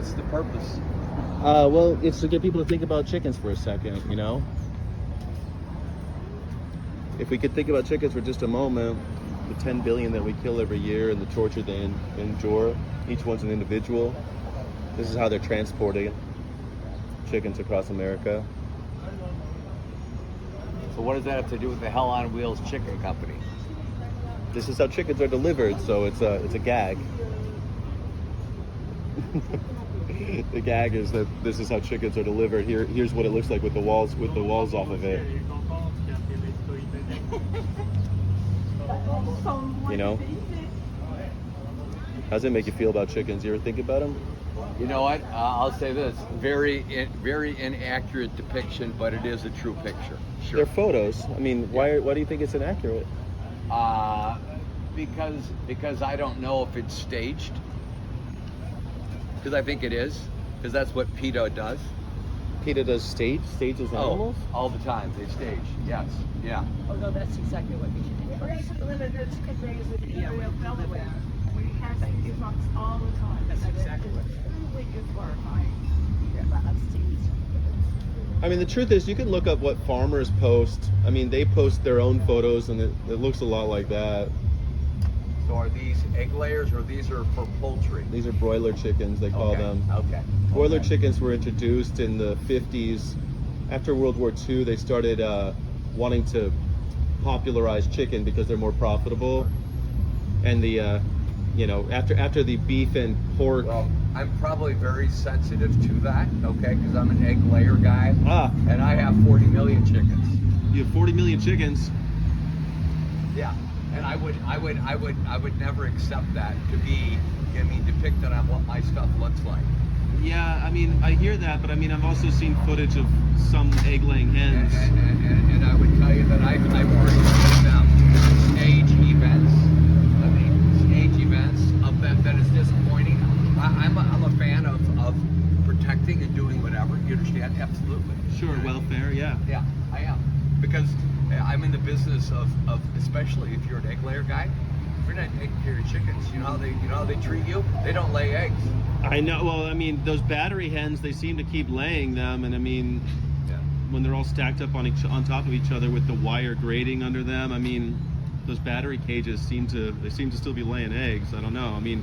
What's the purpose? Well, it's to get people to think about chickens for a second, you know? If we could think about chickens for just a moment, the 10 billion that we kill every year and the torture they endure, each one's an individual. This is how they're transporting chickens across America. So what does that have to do with the Hell on Wheels Chicken Company? This is how chickens are delivered, so it's a gag. The gag is that this is how chickens are delivered. Here's what it looks like with the walls off of it. You know? How does it make you feel about chickens? You ever think about them? You know what? I'll say this: very inaccurate depiction, but it is a true picture. Sure. They're photos. I mean, why do you think it's inaccurate? Because I don't know if it's staged. Because I think it is. Because that's what PETA does. PETA does stages animals? Oh, all the time. They stage. Yes. Yeah. Oh no, that's exactly what we should do. We have these trucks all the time. That's exactly what we just horrifying. I mean, the truth is, you can look up what farmers post. I mean, they post their own photos, and it looks a lot like that. So are these egg layers, or these are for poultry? These are broiler chickens, they call them. Okay. Broiler chickens were introduced in the 50s. After World War II, they started wanting to popularize chicken because they're more profitable. And the, after the beef and pork. Well, I'm probably very sensitive to that, okay, because I'm an egg layer guy. And I have 40 million chickens. You have 40 million chickens? Yeah. And I would never accept that to be, depicted on what my stuff looks like. Yeah, I mean, I hear that, but I mean, I've also seen footage of some egg-laying hens. And I would tell you that I've already seen them stage events. Of that is disappointing. I'm a fan of protecting and doing whatever. You understand? Absolutely. Sure, welfare, yeah. Yeah, I am. Because I'm in the business of especially if you're an egg layer guy, if you're not taking care of chickens, you know how they treat you? They don't lay eggs. I know. Well, I mean, those battery hens, they seem to keep laying them, and I mean, when they're all stacked up on top of each other with the wire grating under them, I mean, those battery cages seem to still be laying eggs. I don't know. I mean,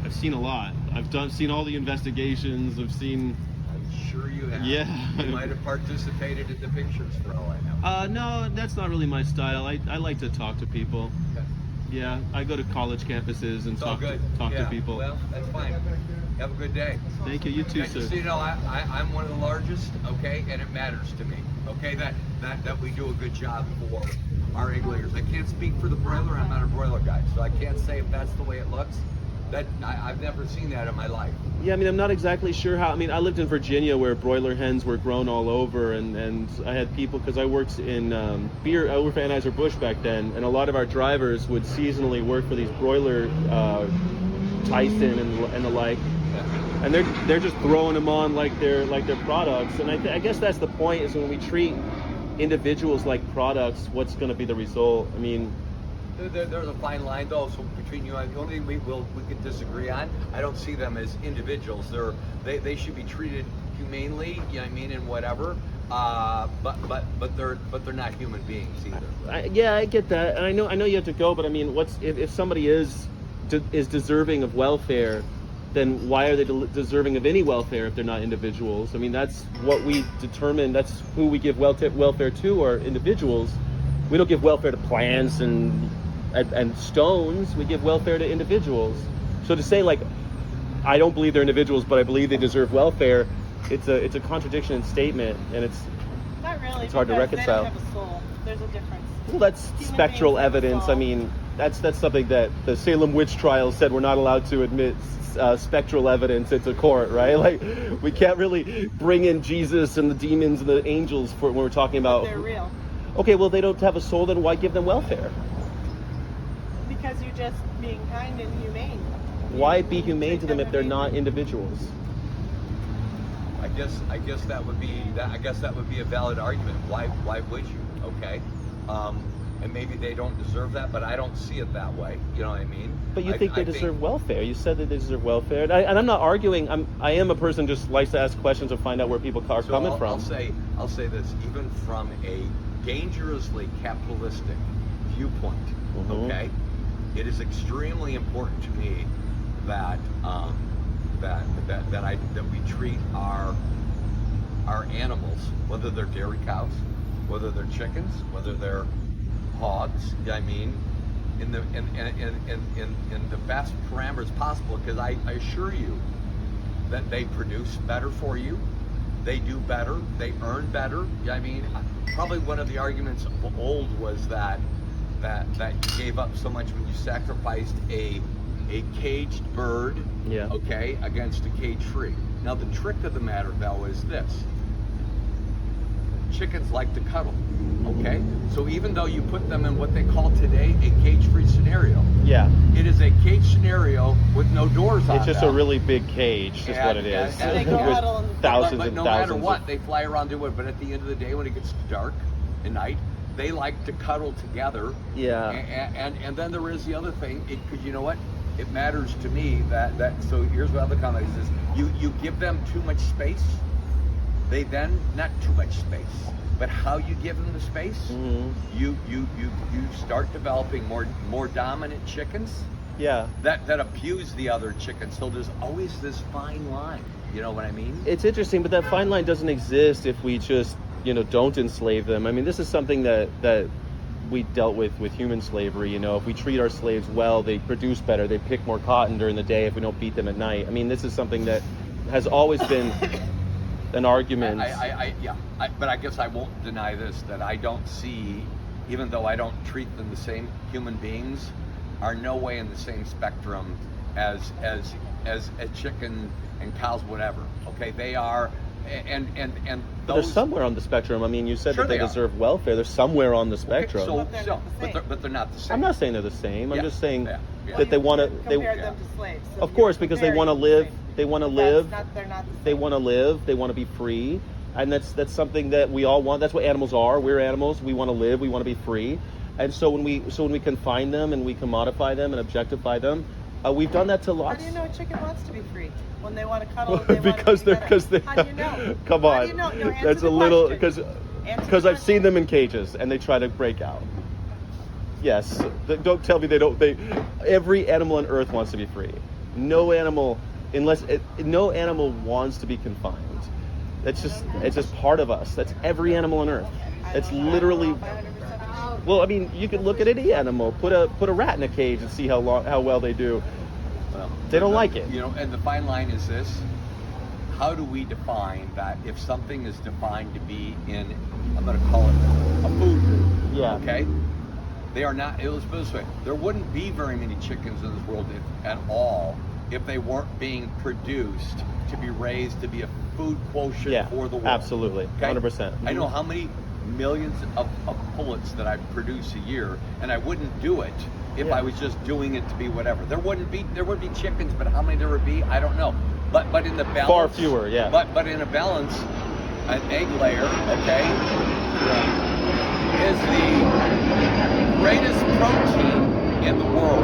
I've seen a lot. Seen all the investigations. I've seen. I'm sure you have. Yeah. You might have participated in the pictures for all I know. No, that's not really my style. I like to talk to people. Okay. Yeah, I go to college campuses and talk to people. Well, that's fine. Have a good day. Thank you. You too, sir. So, I'm one of the largest, okay, and it matters to me, okay, that we do a good job for our egg layers. I can't speak for the broiler. I'm not a broiler guy, so I can't say if that's the way it looks. I've never seen that in my life. Yeah, I mean, I'm not exactly sure how. I mean, I lived in Virginia where broiler hens were grown all over, and I had people, because I worked in I worked for Anheuser-Busch back then, and a lot of our drivers would seasonally work for these broiler Tyson and the like, and they're just throwing them on like they're products. And I guess that's the point, is when we treat individuals like products, what's going to be the result? I mean, there's a fine line though. So between you and the only thing we can disagree on, I don't see them as individuals. They should be treated humanely, you know what I mean, and whatever. But they're not human beings either. Yeah, I get that, and I know you have to go, but I mean, if somebody is deserving of welfare, then why are they deserving of any welfare if they're not individuals? I mean, that's what we determine. That's who we give welfare to, are individuals. We don't give welfare to plants and stones. We give welfare to individuals. So to say, like, I don't believe they're individuals, but I believe they deserve welfare, it's a contradiction in statement, and it's not really. It's hard to reconcile. They don't have a soul. There's a difference. Well, that's spectral evidence. I mean, that's something that the Salem witch trials said we're not allowed to admit spectral evidence into court, right? Like, we can't really bring in Jesus and the demons and the angels when we're talking about. But they're real. Okay, well, they don't have a soul, then why give them welfare? Because you're just being kind and humane. Why be humane to them if they're not individuals? I guess that would be a valid argument. Why would you? Okay, and maybe they don't deserve that, but I don't see it that way. You know what I mean? But you think I they deserve welfare. You said that they deserve welfare. And I'm not arguing. I am a person just likes to ask questions and find out where people are coming from. I'll say this, even from a dangerously capitalistic viewpoint, okay? It is extremely important to me that that we treat our animals, whether they're dairy cows, whether they're chickens, whether they're hogs, I mean, in the best parameters possible, because I assure you that they produce better for you, they do better, they earn better. I mean, probably one of the arguments of old was that you gave up so much when you sacrificed a caged bird, okay, against a cage-free. Now the trick of the matter, though, is this: chickens like to cuddle, okay? So even though you put them in what they call today a cage-free scenario, it is a cage scenario with no doors on It's just them. a really big cage, is what it is. And they go With huddle in the thousands but and no thousands matter what, of... they fly around doing it. But at the end of the day, when it gets dark at night, they like to cuddle together. And then there is the other thing, because you know what? It matters to me that so here's what other comment is: you give them too much space, they then not too much space, but how you give them the space, you start developing more dominant chickens. That abuse the other chickens. So there's always this fine line. You know what I mean? It's interesting, but that fine line doesn't exist if we just don't enslave them. I mean, this is something that we dealt with human slavery. If we treat our slaves well, they produce better, they pick more cotton during the day if we don't beat them at night. I mean, this is something that has always been an argument. But I guess I won't deny this, that I don't see, even though I don't treat them the same, human beings are no way in the same spectrum as a chicken and cows, whatever. Okay, they are, and they're those somewhere on the spectrum. I mean, you said Sure that they they are. deserve welfare. They're somewhere on the spectrum. Okay, But they're not the same. but they're not the same. I'm not saying they're the same. I'm just saying Yeah. that they want to. compare them to slaves. So Of course, you're because they want to comparing live. the same. They want to That's live. they're not the same. They want to live. They want to be free, and that's something that we all want. That's what animals are. We're animals. We want to live. We want to be free, and so when we confine them and we commodify them and objectify them, we've done that to How lots. do you know a chicken wants to be free when they want to cuddle? And they because want to they. How do you know? Come How on. do you know? No, answer That's the a little question. because I've seen them in cages and they try to break out. Yes, don't tell me they don't. Every animal on Earth wants to be free. No animal, no animal wants to be confined. It's just part of us. That's every animal on Earth. It's literally. Well, I mean, you can look at any animal. Put a rat in a cage and see how well they do. They don't like it. And the fine line is this: how do we define that? If something is defined to be in, I'm going to call it a food group. Okay. They are not. Let's put it this way: there wouldn't be very many chickens in this world at all if they weren't being produced to be raised to be a food quotient for the world. Absolutely, 100%. I know how many millions of pullets that I produce a year, and I wouldn't do it if I was just doing it to be whatever. There would be chickens, but how many there would be, I don't know. But in the balance, Far fewer, yeah. But in a balance, an egg layer, okay, is the greatest protein in the world.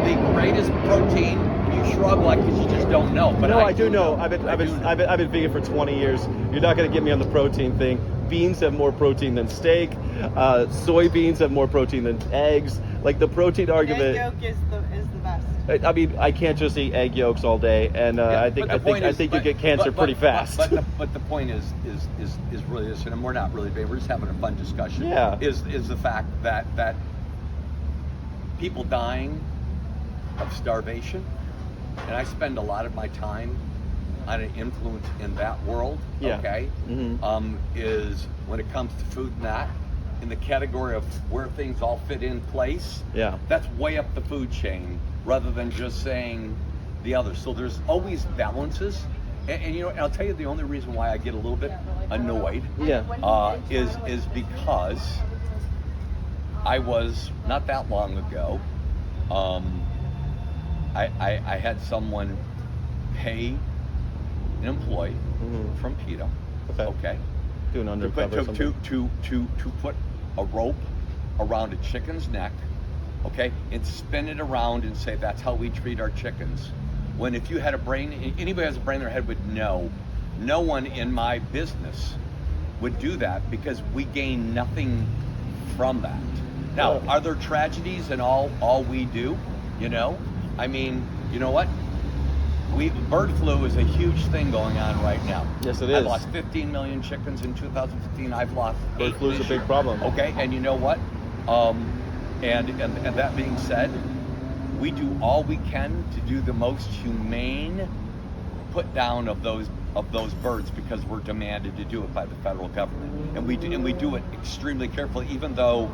The greatest protein. You shrug like because you just don't know. But no, I do know. I've been vegan for 20 years. You're not going to get me on the protein thing. Beans have more protein than steak. Soybeans have more protein than eggs. Like the protein argument. Egg yolk is the best. I mean, I can't just eat egg yolks all day, and I think you get cancer pretty fast. But the point is really this, and we're not really big. We're just having a fun discussion. Yeah. Is the fact that people dying of starvation, and I spend a lot of my time on an influence in that world. Yeah. Okay. Mm-hmm. Is when it comes to food and that, in the category of where things all fit in place. Yeah. That's way up the food chain rather than just saying the other. So there's always balances. And I'll tell you the only reason why I get a little bit annoyed is because I was, not that long ago, I had someone pay an employee from PETA, okay, do an undercover to put a rope around a chicken's neck, okay, and spin it around and say that's how we treat our chickens. When if you had a brain, anybody who has a brain in their head would know, no one in my business would do that because we gain nothing from that. Now, are there tragedies in all we do? You know, I mean, you know what? Bird flu is a huge thing going on right now. Yes, it I is. lost 15 million chickens in 2015. I've lost Bird 8 flu is a this big year. problem. Okay, and you know what? And that being said, we do all we can to do the most humane put down of those birds because we're demanded to do it by the federal government, and we do it extremely carefully, even though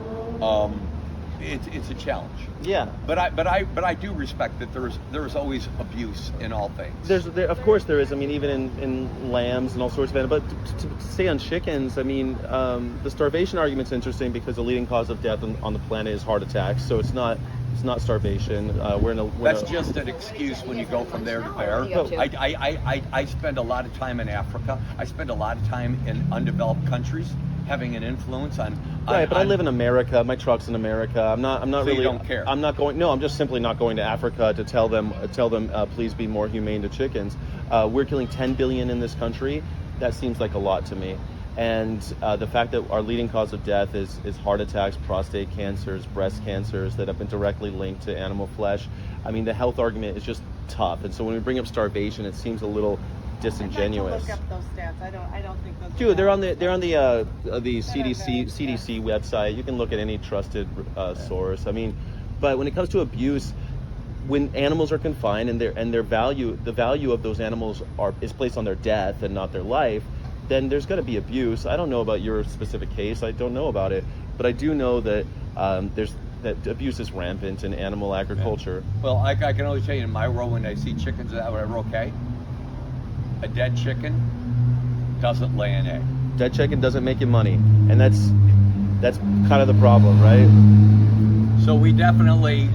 it's a challenge. Yeah. But I do respect that there's always abuse in all things. Of course there is. I mean, even in lambs and all sorts of animals. But to stay on chickens, I mean, the starvation argument's interesting because the leading cause of death on the planet is heart attacks. So it's not starvation. That's just an excuse when you go from there to there. I spend a lot of time in Africa. I spend a lot of time in undeveloped countries, having an influence on. Right, but I live in America. My truck's in America. I'm not So really. you don't care. I'm not going. No, I'm just simply not going to Africa to tell them please be more humane to chickens. We're killing 10 billion in this country. That seems like a lot to me. And the fact that our leading cause of death is heart attacks, prostate cancers, breast cancers that have been directly linked to animal flesh. I mean, the health argument is just tough. And so when we bring up starvation, it seems a little disingenuous. I'd like to look up those stats. I don't think those. Dude, they're on the CDC website. You can look at any trusted source. I mean, but when it comes to abuse, when animals are confined and the value of those animals is placed on their death and not their life, then there's going to be abuse. I don't know about your specific case. I don't know about it, but I do know that that abuse is rampant in animal agriculture. Well, I can only tell you in my world when I see chickens, whatever, okay. A dead chicken doesn't lay an egg. Dead chicken doesn't make you money, and that's kind of the problem, right? So we definitely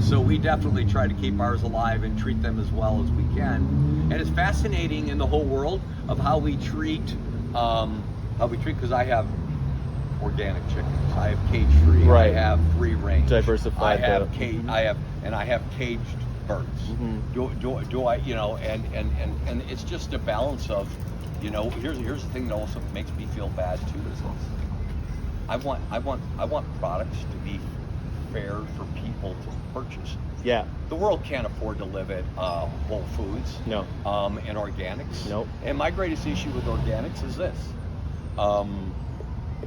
try to keep ours alive and treat them as well as we can. And it's fascinating in the whole world of how we treat because I have organic chickens. I have cage-free. Right. I have free range. Diversified. I have caged birds. Mm-hmm. Do I, you know, and it's just a balance of, you know, here's the thing that also makes me feel bad too is this. I want products to be fair for people to purchase. Yeah. The world can't afford to live at Whole Foods. No. And organics. Nope. And my greatest issue with organics is this: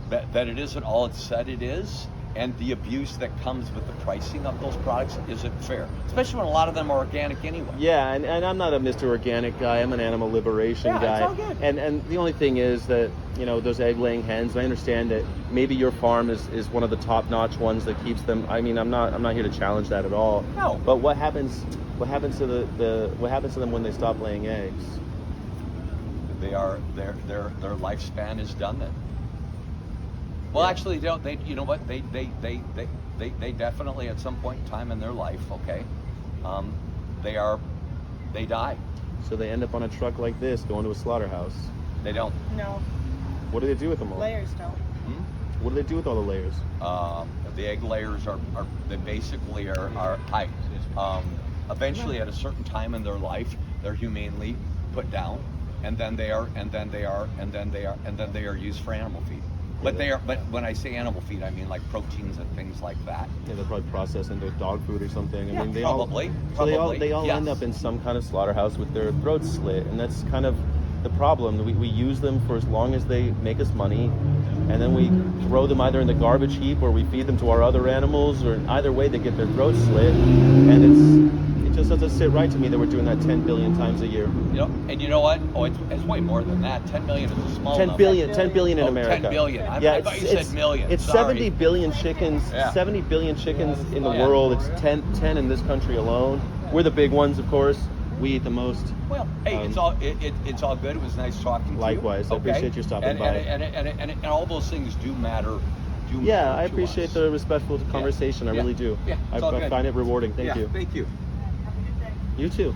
that it isn't all it's said it is, and the abuse that comes with the pricing of those products isn't fair. Especially when a lot of them are organic anyway. Yeah, and I'm not a Mr. Organic guy. I'm an animal liberation guy. It's all good. And the only thing is that, you know, those egg-laying hens, I understand that maybe your farm is one of the top-notch ones that keeps them. I mean, I'm not here to challenge that at all. No. But what happens to them when they stop laying eggs? Their lifespan is done then. Well, actually, you know what? They definitely at some point in time in their life, okay, they die. So they end up on a truck like this going to a slaughterhouse. They don't. No, What do they do with them all? layers don't. What do they do with all the layers? The egg layers they basically are tight. Eventually, at a certain time in their life, they're humanely put down, and then they are used for animal feed. But when I say animal feed, I mean like proteins and things like that. Yeah, they're probably processed into dog food or something. Yeah, I mean, they probably. all Yes. end up in some kind of slaughterhouse with their throats slit, and that's kind of the problem. We use them for as long as they make us money, and then we throw them either in the garbage heap or we feed them to our other animals, or either way they get their throats slit, and it just doesn't sit right to me that we're doing that 10 billion times a year. You know, and you know what? Oh, it's way more than that. 10 million is a small 10 number. billion, 10 billion in Oh, America. 10 billion. I thought you said million. It's Sorry. 70 billion chickens. Yeah. 70 billion chickens in the Oh, yeah. world. It's 10 in this country alone. We're the big ones, of course. We eat the most. Well, hey, it's all good. It was nice talking to you. Likewise. I appreciate you stopping by. And all those things do matter. Yeah, I to appreciate us. the respectful conversation. I Yeah. really do. Yeah, it's all I good. find it rewarding. Thank you. Thank you. You too.